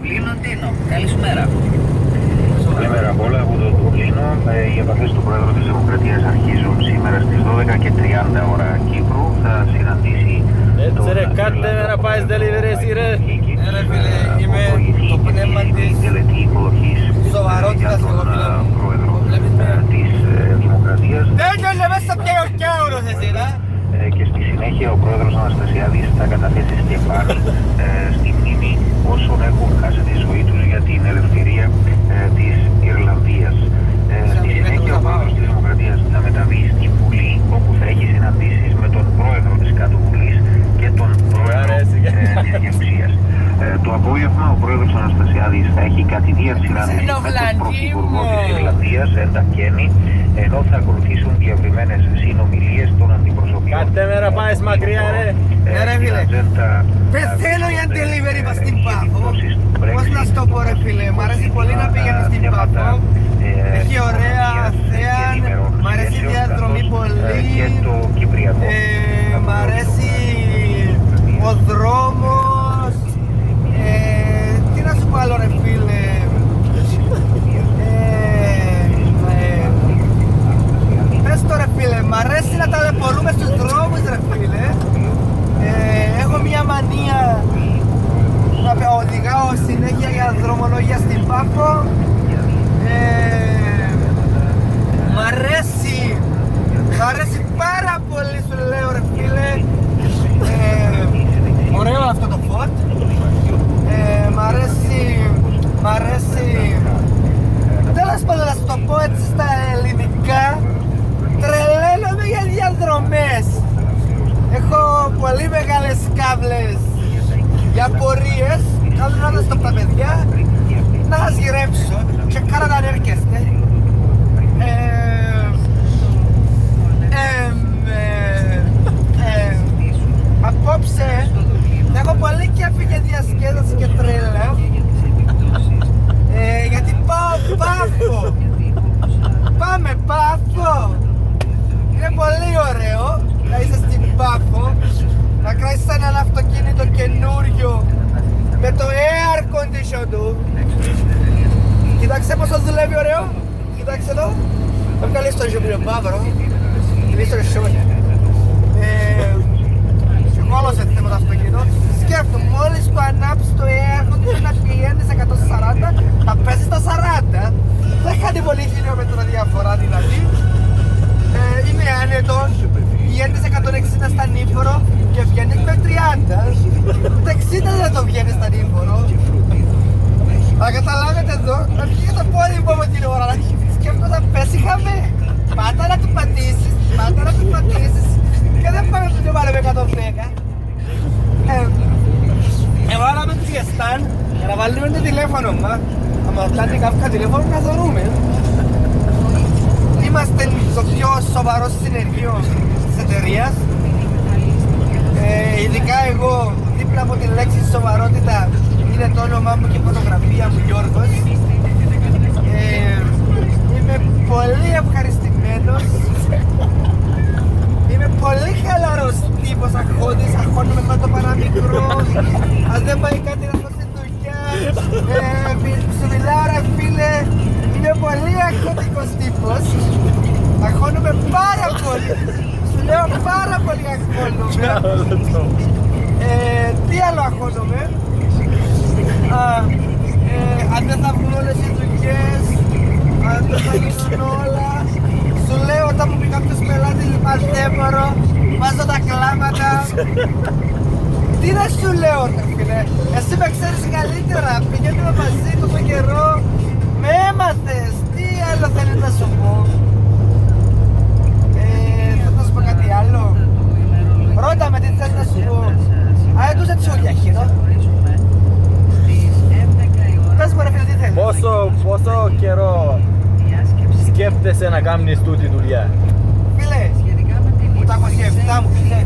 Δουβλίνο, καλησπέρα. Καλημέρα από όλα από το Δουβλίνο. Οι επαφές του Πρόεδρου της Δημοκρατίας αρχίζουν σήμερα στις 12:30 ώρα Κύπρου. Θα συναντήσει Έτσι ρε, κάτε με να πάεις delivery εσύ ρε. Ρε φίλε, είμαι το πνεύμα της σοβαρότητας εγώ φίλε μου. Πρόεδρο της Δημοκρατίας. Τέλειωνε μέσα από και ο όρος εσύ ρε. Και στη συνέχεια ο Πρόεδρος Αναστασιάδης θα καταθέσει στεφάνι στη μνήμη όσων έχουν χάσει τη ζωή τους για την ελευθερία της Ιρλανδίας. Στη συνέχεια ο Πρόεδρος της Δημοκρατίας θα μεταβεί στη Βουλή, όπου θα έχει συναντήσεις με τον Πρόεδρο της Κάτω Βουλής και τον Πρόεδρο της Γεωξίας. Το απόγευμα ο Πρόεδρος Αναστασιάδης θα έχει κατηδία συνάντηση με τον Πρωθυπουργό της Ιρλανδίας, Έντα Κένι, ενώ θα ακολουθήσουν διευρυμένες συνομιλίες των αντιπροσωπείων. Κάτε με να πάεις μακριά ρε. Ρε φίλε, πεθαίνω για delivery πας στην Πάφο. Πώς να στο πω ρε φίλε, μ' αρέσει πολύ να πηγαίνω στην Πάφο. Έχει ωραία θέα, μ' αρέσει η διαδρομή πολύ. Μ' αρέσει ο δρόμος. Τι να σου πω άλλο ρε φίλε. Πες το ρε φίλε, μ' αρέσει να ταλαιπωρούμε στους δρόμους ρε φίλε. Έχω μια μανία να οδηγάω συνέχεια για δρομολογία στην Πάφο. Μ' αρέσει πάρα πολύ σου λέω ρε φίλε. Ωραίο αυτό το φωτ. Μ' αρέσει. Τέλος πάντων να σου το πω έτσι στα ελληνικά. Τρελαίνομαι για διαδρομές. Έχω πολύ μεγάλες κάβλες για πορείες. Θέλω να δώσω τα παιδιά να σας γυρέψω και κάνα να έρχεστε. Απόψε θα έχω πολύ κέφι για διασκέδαση και τρέλα. Γιατί πάω Πάφο. Πάμε Πάφο. Είναι πολύ ωραίο να είσαι στην Πάφο, να κράσεις έναν αυτοκίνητο καινούριο με το air condition του. Κοίταξε πόσο δουλεύει ωραίο. Κοίταξε εδώ. Θα βγάλει στο ζουμίλιο μαύρο. Είναι στο σιόνι. Εγώ όλος έτσι θέλω το αυτοκίνητο. Σκέφτομαι μόλις που ανάψεις το air condition να πηγαίνεις 140, θα πέσεις στα 40. Δεν κάνει πολύ χιλιόμετρο διαφορά δηλαδή. Είναι άνετο, βγαίνεις 160 στα νύφορο και βγαίνεις με 30. Ούτε 60 δεν το βγαίνεις στα νύφορο. Θα καταλάβετε εδώ, να βγει το πόδι μου από την ώρα, σκέφτομαι να πέσει χαμέ. Πάτα να του πατήσεις και δεν πάμε να του βάλω με 110. Έβαλαμε τους γεστάν για να βάλουμε το τηλέφωνο μας. Αν κάνει κάποιο τηλέφωνο να δωρούμε. Είμαστε το πιο σοβαρό συνεργείο της εταιρείας. Ειδικά εγώ, δίπλα από τη λέξη σοβαρότητα είναι το όνομά μου και η φωτογραφία μου Γιώργος. Είμαι πολύ ευχαριστημένος. Είμαι πολύ χαλαρός τύπος αχώντης, αχώνομαι με το παραμικρό. Αν δεν πάει κάτι να πω στην δουλειά, σου μιλάω ρε φίλε, είμαι πολύ αχώντικος τύπος. Αχώνομαι πάρα πολύ. Σου λέω πάρα πολύ αχώνομαι. Τι άλλο αχώνομαι. Αν δεν θα βγουν όλες οι δουλειές, αν δεν θα γίνουν όλα. Σου λέω όταν μου πει κάποιος πελάτης μαθέμορο, βάζω τα κλάματα. Τι να σου λέω ρε φίλε, εσύ με ξέρεις καλύτερα, πηγαίνουμε μαζί τόσο καιρό. Με έμαθες, τι άλλο θέλει να σου πω. Θα σου πω κάτι άλλο. Ρώτα με τι θέλει να σου πω. Τους τσούλια χειρό. Πες μου ρε φίλε τι θέλεις. Πόσο καιρό σκέφτεσαι να κάνεις τούτη δουλειά? Φίλε, μου τα 27 μου φίλε.